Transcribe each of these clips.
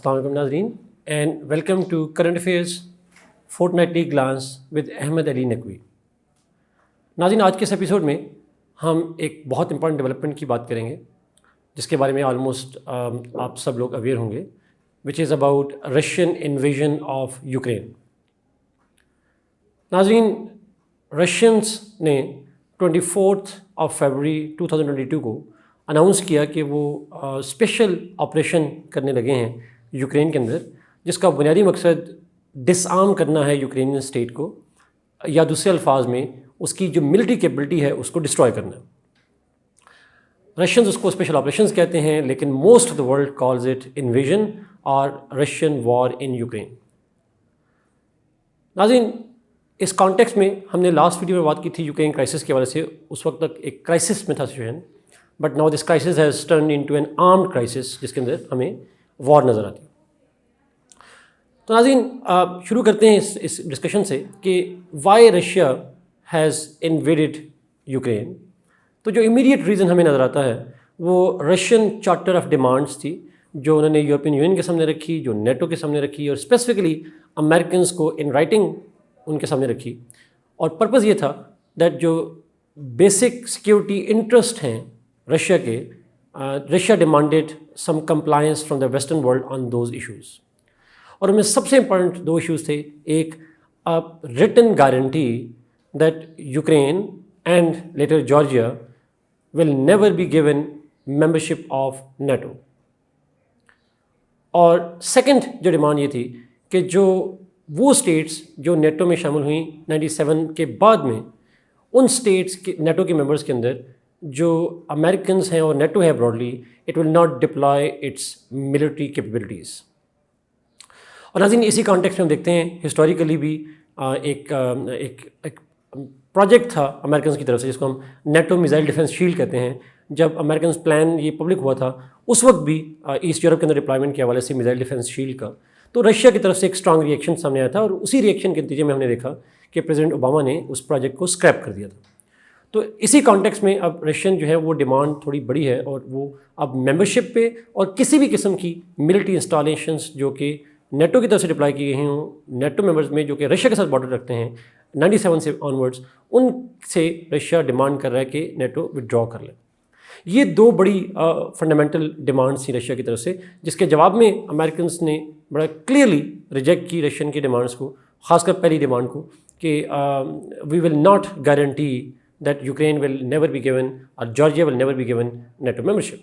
अस्सलाम वालेकुम नाज़रीन and welcome to current affairs fortnightly glance with Ahmad Ali Naqvi. नाज़रीन, आज के इस एपिसोड में हम एक बहुत इंपॉर्टेंट डेवलपमेंट की बात करेंगे जिसके बारे में ऑलमोस्ट आप सब लोग अवेयर होंगे, which is about Russian invasion of Ukraine. नाज़रीन, रशियंस ने 24 फरवरी 2022 को अनाउंस किया कि वो स्पेशल ऑपरेशन करने लगे हैं यूक्रेन के अंदर, जिसका बुनियादी मकसद डिसआर्म करना है यूक्रेनियन स्टेट को, या दूसरे अल्फाज में उसकी जो मिलिट्री कैपेबिलिटी है उसको डिस्ट्रॉय करना है। रशियंस उसको स्पेशल ऑपरेशंस कहते हैं, लेकिन most of the world calls it invasion और रशियन वॉर इन यूक्रेन। नाज़रीन, इस कॉन्टेक्स्ट में हमने लास्ट वीडियो में बात की थी यूक्रेन क्राइसिस की वजह से। उस वक्त तक एक क्राइसिस में था situation, but now this crisis has turn into an armed crisis जिसके अंदर हमें वॉर नज़र आती है। तो नाज़रीन, शुरू करते हैं इस डिस्कशन से कि Y Russia has invaded Ukraine. तो जो इमीडिएट रीज़न हमें नज़र आता है वो रशियन चार्टर ऑफ डिमांड्स थी जो उन्होंने यूरोपियन यूनियन के सामने रखी, जो नेटो के सामने रखी और स्पेसिफिकली अमेरिकन्स को इन राइटिंग उनके सामने रखी। और पर्पज़ ये था दैट जो बेसिक सिक्योरिटी इंटरेस्ट हैं रशिया के, Russia demanded some compliance from the western world on those issues. और उनमें सबसे इंपॉर्टेंट दो इश्यूज़ थे, एक written guarantee that Ukraine and later Georgia will never be given membership of NATO, और second जो डिमांड ये थी कि जो वो स्टेट्स जो नेटो में शामिल हुई 97 के बाद में, उन स्टेट्स के नेटो के मेंबर्स के अंदर जो अमेरिकन्स हैं और नेटो है broadly, it will not deploy it's military capabilities. और नाज़रीन, इसी कॉन्टेक्स्ट में हम देखते हैं हिस्टोरिकली भी एक प्रोजेक्ट था अमेरिकन्स की तरफ से जिसको हम नेटो मिसाइल डिफेंस शील्ड कहते हैं। जब अमेरिकन्स प्लान ये पब्लिक हुआ था उस वक्त भी ईस्ट यूरोप के अंदर डिप्लॉयमेंट के हवाले से मिसाइल डिफेंस शील्ड का, तो रशिया की तरफ से एक स्ट्रांग रिएक्शन सामने आया था और उसी रिएक्शन के नतीजे में हमने देखा कि प्रेसिडेंट ओबामा ने उस प्रोजेक्ट को स्क्रैप कर दिया था। तो इसी कॉन्टेक्स्ट में अब रशियन जो है वो डिमांड थोड़ी बड़ी है और वो अब मेंबरशिप पे और किसी भी किस्म की मिलिट्री इंस्टॉलेशंस जो कि नेटो की तरफ से डिप्लॉय की गई हों, नेटो मेंबर्स में जो कि रशिया के साथ बॉर्डर रखते हैं 97 से ऑनवर्ड्स, उनसे रशिया डिमांड कर रहा है कि नेटो विड्रॉ कर ले। ये दो बड़ी फंडामेंटल डिमांड्स थी रशिया की तरफ से, जिसके जवाब में अमेरिकन्स ने बड़ा क्लियरली रिजेक्ट की रशियन की डिमांड्स को, खासकर पहली डिमांड को कि we will not guarantee that Ukraine will never be given और Georgia will never be given NATO membership.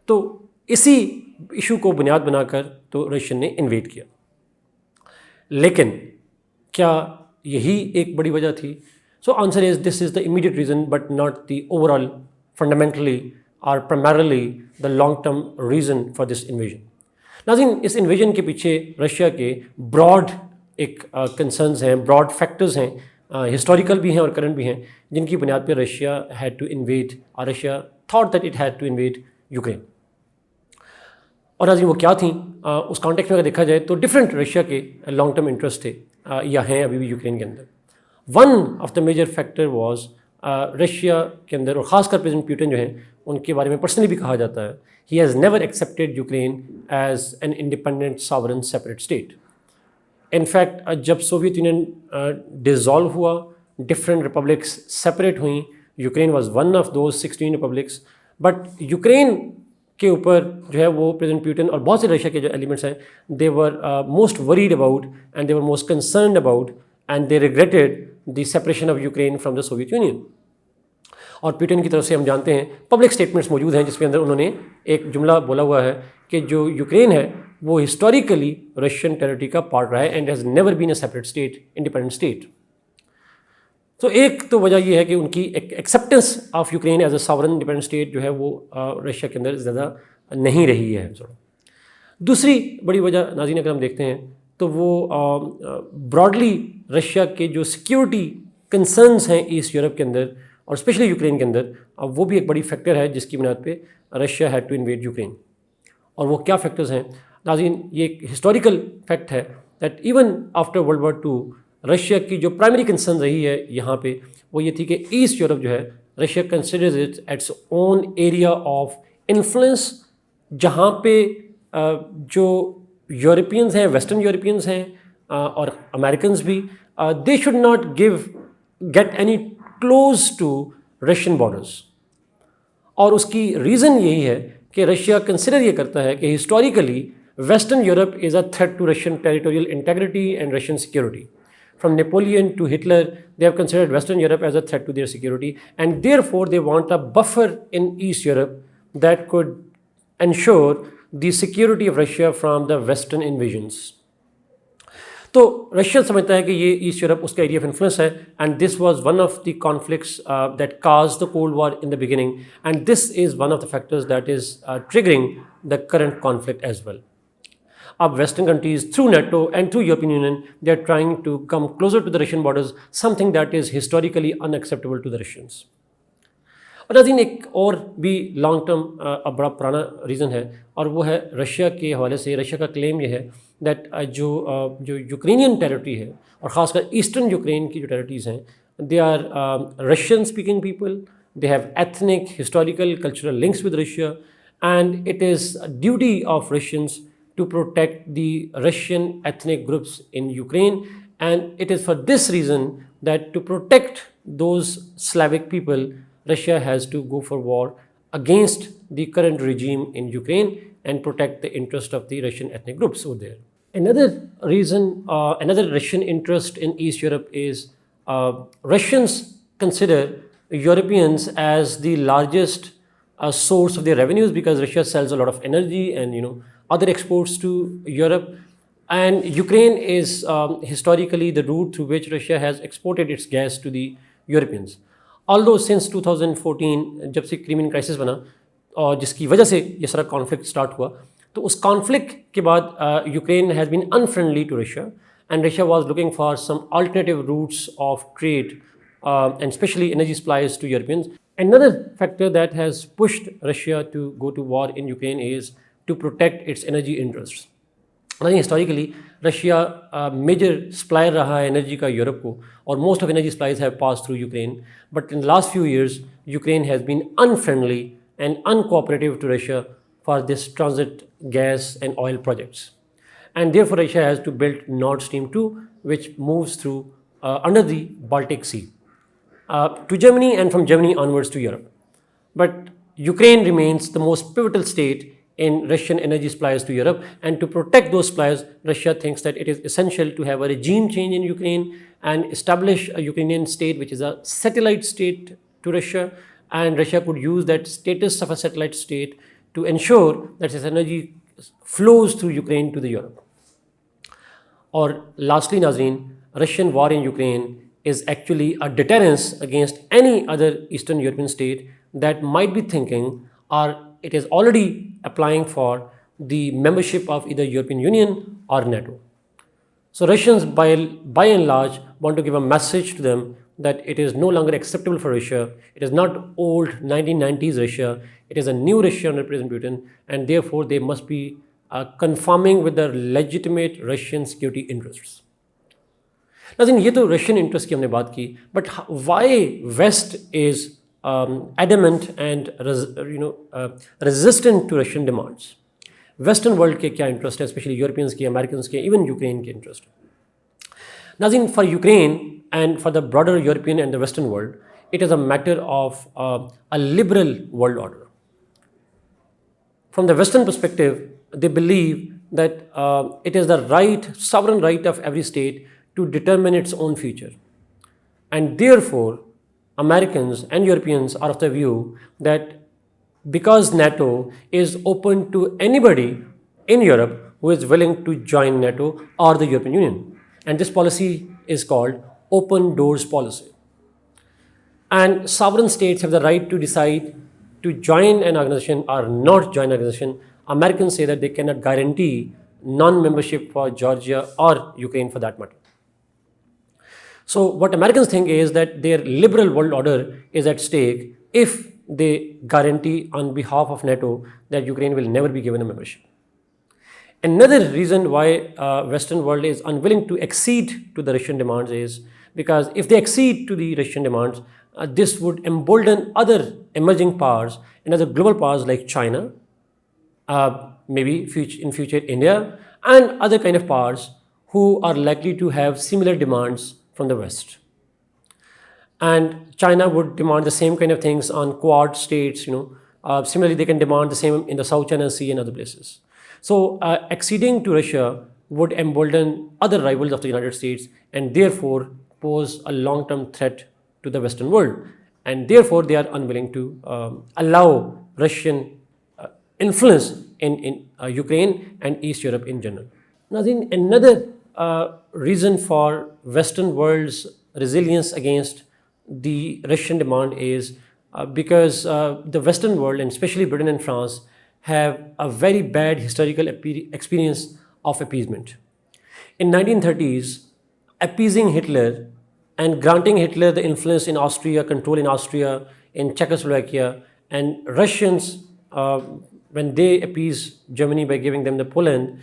तो इसी इशू को बुनियाद बनाकर तो रशियन ने इन्वेड किया। लेकिन क्या यही एक बड़ी वजह थी? So answer is this is the immediate reason but not the overall fundamentally और primarily the long term reason for this invasion. नाज़रीन, इस इन्वेजन के पीछे रशिया के ब्रॉड एक कंसर्न्स हैं, ब्रॉड फैक्टर्स हैं, हिस्टोरिकल भी हैं और करंट भी हैं, जिनकी बुनियाद पर रशिया हैड टू इन्वेड और Russia thought that it had to invade Ukraine. और नाज़रीन, वो क्या थी? उस कॉन्टेक्स्ट में अगर देखा जाए तो डिफरेंट रशिया के लॉन्ग टर्म इंटरेस्ट थे या हैं अभी भी यूक्रेन के अंदर। One of the major factor was Russia के अंदर, और ख़ासकर प्रेसिडेंट पुतिन जो हैं उनके बारे में पर्सनली भी कहा जाता है, he has never accepted Ukraine as an independent sovereign separate state. In fact जब सोवियत यूनियन डिज़ोल्व हुआ, डिफरेंट रिपब्लिक्स सेपरेट हुई, Ukraine was one of those 16 republics, but Ukraine के ऊपर जो है वो प्रेसिडेंट पुतिन और बहुत से रशिया के जो एलिमेंट्स हैं, they were most worried about and they were most concerned about and they regretted the separation of Ukraine from the Soviet Union. और पुतिन की तरफ से हम जानते हैं पब्लिक स्टेटमेंट्स मौजूद हैं जिसके अंदर उन्होंने एक जुमला बोला हुआ है कि जो यूक्रेन है वो हिस्टोरिकली रशियन टेरिटरी का पार्ट रहा है and has never been a separate state, independent state. तो एक तो वजह यह है कि उनकी acceptance of Ukraine as a sovereign independent state जो है वो रशिया के अंदर ज़्यादा नहीं रही है। दूसरी बड़ी वजह नाज़रीन अगर हम देखते हैं तो वो ब्रॉडली रशिया के जो सिक्योरिटी कंसर्न्स हैं ईस्ट यूरोप के अंदर और स्पेशली यूक्रेन के अंदर, वो भी एक बड़ी फैक्टर है जिसकी बुनियाद पे Russia had to invade Ukraine. और वो क्या फैक्टर्स हैं नाज़रीन? ये एक हिस्टोरिकल फैक्ट है that even after world war II Russia की जो प्राइमरी कंसर्न रही है यहाँ पे वो ये थी कि ईस्ट यूरोप जो है Russia considers it its own area of influence, जहाँ पे जो यूरोपियंस हैं, वेस्टर्न यूरोपियंस हैं और अमेरिकन्स भी, they should not get any close to Russian borders. और उसकी रीज़न यही है कि रशिया कंसिडर ये करता है कि historically Western Europe is a threat to Russian territorial integrity and Russian security. From Napoleon to Hitler, they have considered Western Europe as a threat to their security, and therefore they want a buffer in East Europe that could ensure the security of Russia from the Western invasions. तो Russia समझता है कि ये East Europe उसका area of influence है, and this was one of the conflicts that caused the Cold War in the beginning, and this is one of the factors that is triggering the current conflict as well. Of Western countries through NATO and through European Union, they are trying to come closer to the Russian borders, something that is historically unacceptable to the Russians. और अजीन एक और भी long term बड़ा पुराना reason है, और वो है रशिया के हवाले से. रशिया का क्लेम ये है दैट जो यूक्रेनियन टेरिटरी है, और ख़ासकर ईस्टर्न यूक्रेन की जो टेरिटरीज़ हैं, they are Russian speaking people, they have ethnic historical cultural links with Russia, and it is duty of Russians to protect the Russian ethnic groups in Ukraine, and it is for this reason that to protect those Slavic people, Russia has to go for war against the current regime in Ukraine and protect the interest of the Russian ethnic groups over there. Another reason, another Russian interest in East Europe is Russians consider Europeans as the largest source of their revenues, because Russia sells a lot of energy and other exports to Europe, and Ukraine is historically the route through which Russia has exported its gas to the Europeans. Although since 2014 जब से Crimean crisis बना और जिसकी वजह से ये सारा conflict start हुआ, तो उस कॉन्फ्लिक्ट के बाद Ukraine has been unfriendly to Russia, and Russia was looking for some alternative routes of trade and especially energy supplies to Europeans. Another factor that has pushed Russia to go to war in Ukraine is to protect its energy interests. Historically, Russia major supplier रहा है energy का Europe को, और most of energy supplies have passed through Ukraine. But in the last few years, Ukraine has been unfriendly and uncooperative to Russia for this transit gas and oil projects. And therefore, Russia has to build Nord Stream 2, which moves through under the Baltic Sea to Germany, and from Germany onwards to Europe. But Ukraine remains the most pivotal state in Russian energy supplies to Europe, and to protect those supplies, Russia thinks that it is essential to have a regime change in Ukraine and establish a Ukrainian state which is a satellite state to Russia, and Russia could use that status of a satellite state to ensure that its energy flows through Ukraine to the Europe. Or lastly, Nazreen, Russian war in Ukraine is actually a deterrence against any other Eastern European state that might be thinking, or it is already applying for the membership of either European Union or NATO. So Russians by and large want to give a message to them that it is no longer acceptable for Russia. It is not old 1990s Russia. It is a new Russia under President Putin, and therefore they must be conforming with the legitimate Russian security interests. Now, ये तो Russian interest की हमने बात की, but why West is adamant and resistant to Russian demands. Western world के क्या interest है, specially Europeans के, अमेरिकन्स के, इवन यूक्रेन के इंटरेस्ट. नाज़रीन, for Ukraine and for the broader European and the Western world, it is a matter of a liberal world order. From the Western perspective, they believe that it is the sovereign right of every state to determine its own future. And therefore, Americans and Europeans are of the view that because NATO is open to anybody in Europe who is willing to join NATO or the European Union. And this policy is called open doors policy. And sovereign states have the right to decide to join an organization or not join an organization. Americans say that they cannot guarantee non-membership for Georgia or Ukraine for that matter. So what Americans think is that their liberal world order is at stake if they guarantee on behalf of NATO that Ukraine will never be given a membership. Another reason why Western world is unwilling to accede to the Russian demands is because if they accede to the Russian demands, this would embolden other emerging powers and other global powers like China, maybe in future India and other kind of powers who are likely to have similar demands from the West. And China would demand the same kind of things on Quad states. Similarly, they can demand the same in the South China Sea and other places. So acceding to Russia would embolden other rivals of the United States and therefore pose a long-term threat to the Western world. And therefore, they are unwilling to allow Russian influence in Ukraine and East Europe in general. Now, then another reason for Western world's resilience against the Russian demand is because the Western world, and especially Britain and France, have a very bad historical experience of appeasement. In 1930s, appeasing Hitler and granting Hitler the influence in Austria, control in Austria, in Czechoslovakia, and Russians, when they appease Germany by giving them the Poland,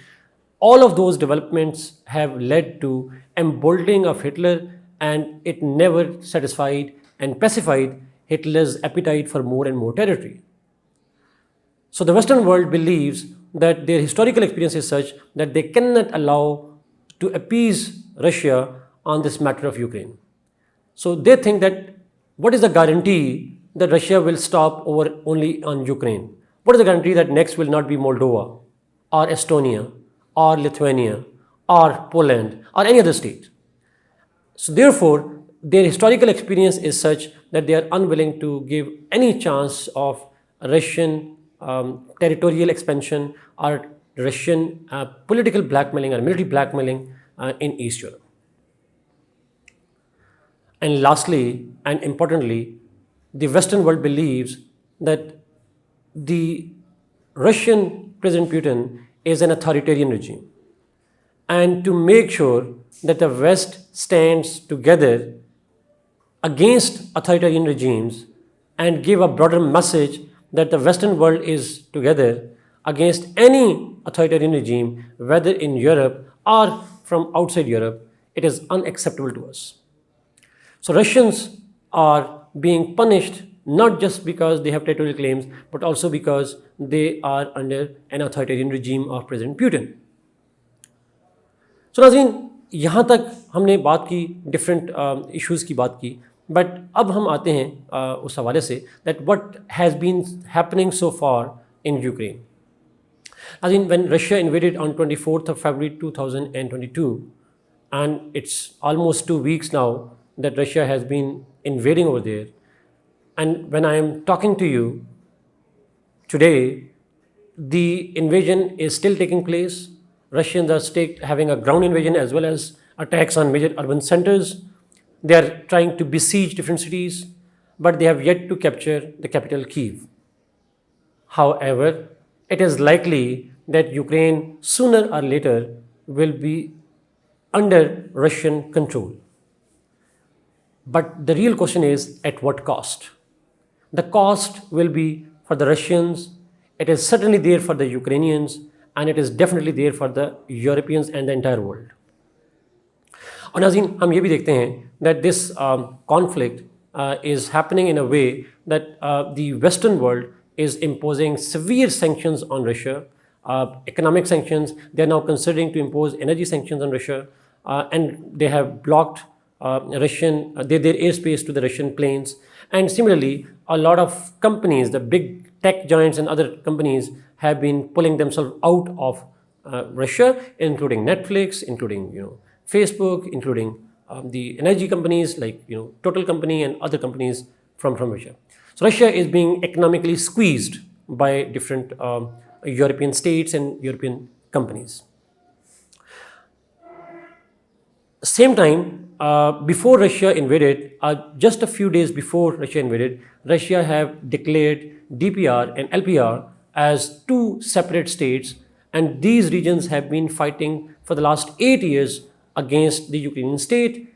all of those developments have led to emboldening of Hitler, and it never satisfied and pacified Hitler's appetite for more and more territory. So the Western world believes that their historical experience is such that they cannot allow to appease Russia on this matter of Ukraine. So they think that what is the guarantee that Russia will stop over only on Ukraine? What is the guarantee that next will not be Moldova or Estonia or Lithuania or Poland or any other state? So therefore, their historical experience is such that they are unwilling to give any chance of Russian territorial expansion or Russian political blackmailing or military blackmailing in East Europe. And lastly, and importantly, the Western world believes that the Russian President Putin is an authoritarian regime. And to make sure that the West stands together against authoritarian regimes and give a broader message that the Western world is together against any authoritarian regime, whether in Europe or from outside Europe, it is unacceptable to us. So Russians are being punished not just because they have territorial claims, but also because they are under an authoritarian regime of President Putin. So नाज़रीन, यहाँ तक हमने बात की different issues की बात की, but अब हम आते हैं उस हवाले से that what has been happening so far in Ukraine. नाज़रीन, when Russia invaded on 24th of February 2022, and it's almost 2 weeks now that Russia has been invading over there, and when I am talking to you today, the invasion is still taking place. Russians are having a ground invasion as well as attacks on major urban centers. They are trying to besiege different cities, but they have yet to capture the capital Kyiv. However, it is likely that Ukraine sooner or later will be under Russian control. But the real question is, at what cost? The cost will be for the Russians, it is certainly there for the Ukrainians, and it is definitely there for the Europeans and the entire world. और नाज़रीन, हम ये भी देखते हैं that this conflict is happening in a way that the Western world is imposing severe sanctions on Russia, economic sanctions. They are now considering to impose energy sanctions on Russia, and they have blocked their airspace to the Russian planes. And similarly, a lot of companies, the big tech giants and other companies, have been pulling themselves out of Russia, including Netflix, including Facebook, including the energy companies like Total company and other companies from Russia. So Russia is being economically squeezed by different European states and European companies. Same time, before Russia invaded, just a few days before Russia invaded, Russia have declared DPR and LPR as two separate states, and these regions have been fighting for the last 8 years against the Ukrainian state.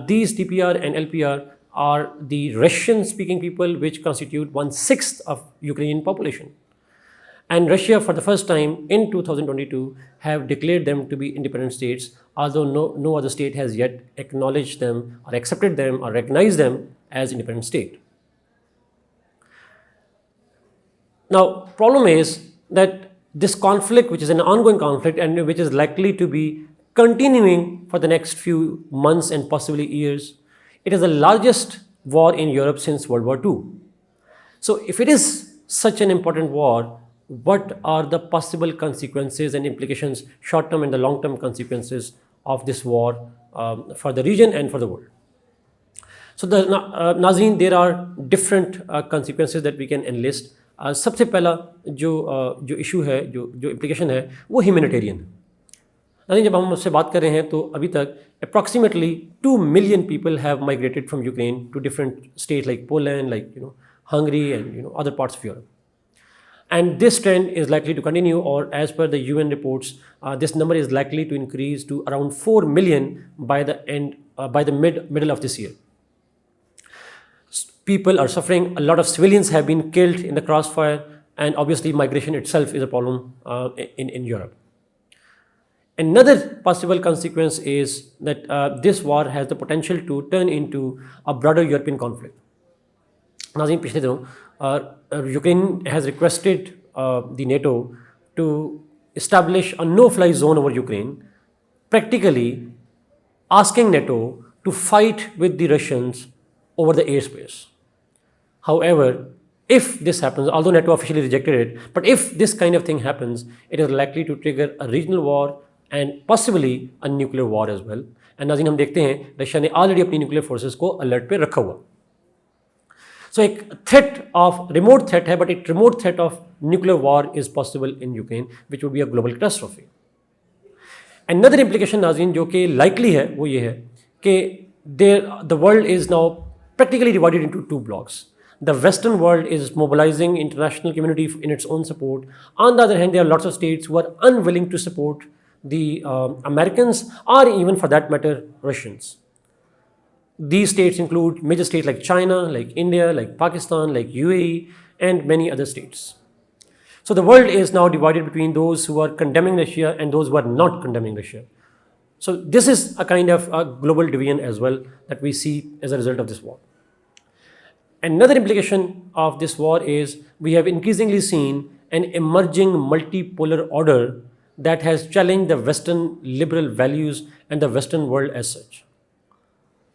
These DPR and LPR are the Russian-speaking people, which constitute 1/6 of Ukrainian population. And Russia, for the first time in 2022, have declared them to be independent states, although no other state has yet acknowledged them or accepted them or recognized them as independent state. Now, problem is that this conflict, which is an ongoing conflict and which is likely to be continuing for the next few months and possibly years, it is the largest war in Europe since World War II. So if it is such an important war, what are the possible consequences and implications, short-term and the long-term consequences of this war for the region and for the world? So नाज़रीन, there are different consequences that we can enlist. सबसे पहला जो issue है, जो implication है, वो humanitarian है. नाज़रीन, जब हम उससे बात कर रहे हैं तो अभी तक approximately 2 million people have migrated from Ukraine to different states like Poland, like Hungary, and other parts of Europe. And this trend is likely to continue, or as per the UN reports, this number is likely to increase to around 4 million by the middle of this year. People are suffering. A lot of civilians have been killed in the crossfire, and obviously migration itself is a problem in Europe. Another possible consequence is that this war has the potential to turn into a broader European conflict. नाज़रीन, पिछले दिनों Ukraine has requested the NATO to establish a no-fly zone over Ukraine, practically asking NATO to fight with the Russians over the airspace. However, if this happens, although NATO officially rejected it, but if this kind of thing happens, it is likely to trigger a regional war and possibly a nuclear war as well. And नाज़रीन, हम देखते हैं Russia ने already अपनी nuclear forces को alert पे रखा हुआ. So एक threat of remote threat है, but एक remote threat of nuclear war is possible in Ukraine, which would be a global catastrophe. Another implication नाज़रीन जो कि likely है वो ये है कि the world is now practically divided into two blocks. The Western world is mobilizing international community in its own support. On the other hand, there are lots of states who are unwilling to support the Americans, or even for that matter, Russians. These states include major states like China, like India, like Pakistan, like UAE, and many other states. So the world is now divided between those who are condemning Russia and those who are not condemning Russia. So this is a kind of a global division as well that we see as a result of this war. Another implication of this war is we have increasingly seen an emerging multipolar order that has challenged the Western liberal values and the Western world as such.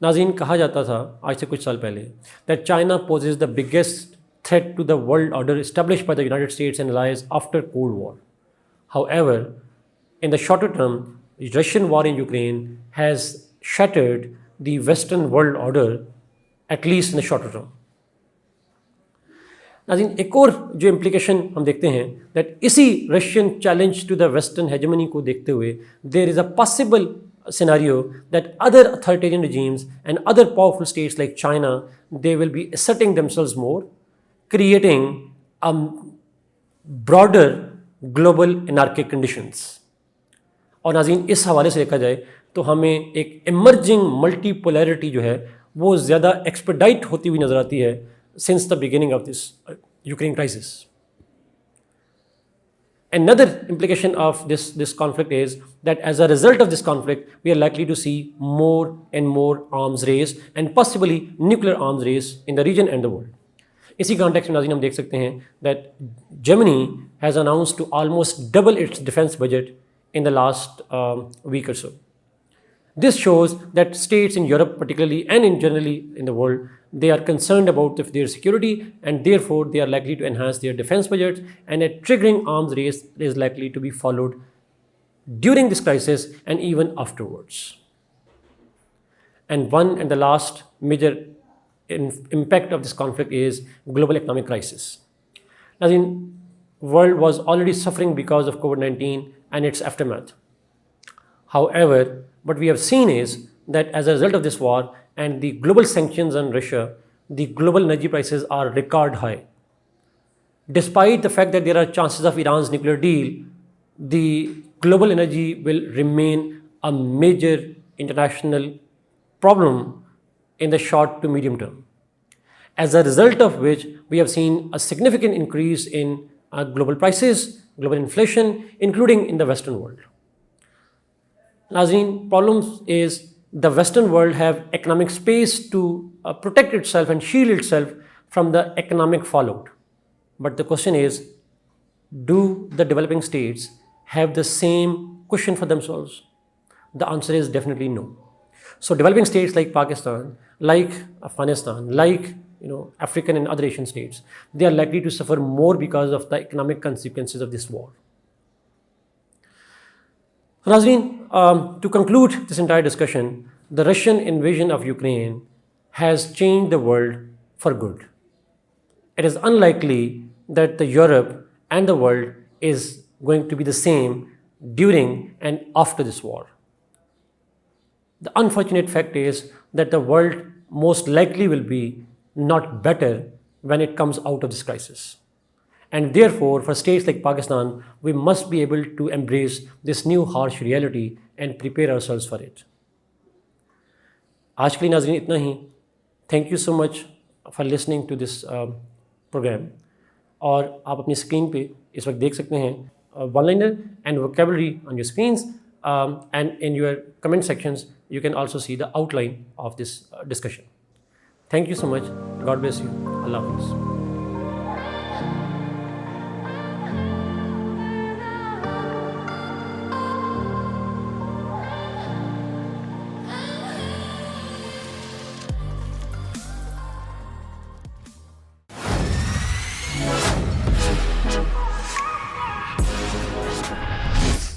नाज़रीन, कहा जाता था आज से कुछ साल पहले that China poses the biggest threat to the world order established by the United States and allies after Cold War. However, in the shorter term, the Russian war in Ukraine has shattered the Western world order, at least in the shorter term. नाज़रीन, एक और जो implication हम देखते हैं that इसी Russian challenge to the western hegemony को देखते हुए there is a possible scenario that other authoritarian regimes and other powerful states like China, they will be asserting themselves more, creating a broader global anarchic conditions. और नाज़रीन, इस हवाले से देखा जाए तो हमें एक emerging multipolarity जो है वो ज़्यादा expedite होती हुई नज़र आती है since the beginning of this Ukraine crisis. Another implication of this conflict is that as a result of this conflict, we are likely to see more and more arms race and possibly nuclear arms race in the region and the world. इसी context में नाज़रीन हम देख सकते हैं that Germany has announced to almost double its defense budget in the last week or so. This shows that states in Europe particularly and in generally in the world, they are concerned about their security and therefore they are likely to enhance their defense budgets, and a triggering arms race is likely to be followed during this crisis and even afterwards. And one and the last major impact of this conflict is global economic crisis. Now, the world was already suffering because of COVID-19 and its aftermath. However, what we have seen is that as a result of this war and the global sanctions on Russia, the global energy prices are record high. Despite the fact that there are chances of Iran's nuclear deal, the global energy will remain a major international problem in the short to medium term. As a result of which, we have seen a significant increase in global prices, global inflation, including in the Western world. Naazreen, problem is the Western world have economic space to protect itself and shield itself from the economic fallout. But the question is, do the developing states have the same question for themselves? The answer is definitely no. So developing states like Pakistan, like Afghanistan, like African and other Asian states, they are likely to suffer more because of the economic consequences of this war. Nazreen, to conclude this entire discussion, the Russian invasion of Ukraine has changed the world for good. It is unlikely that the Europe and the world is going to be the same during and after this war. The unfortunate fact is that the world most likely will be not better when it comes out of this crisis. And therefore, for states like Pakistan, we must be able to embrace this new harsh reality and prepare ourselves for it. आज के लिए नाज़रीन इतना ही. Thank you so much for listening to this program. और आप अपनी screen पे इस वक्त देख सकते हैं one liner and vocabulary on your screens, and in your comment sections you can also see the outline of this discussion. Thank you so much. God bless you. Allah Hafiz.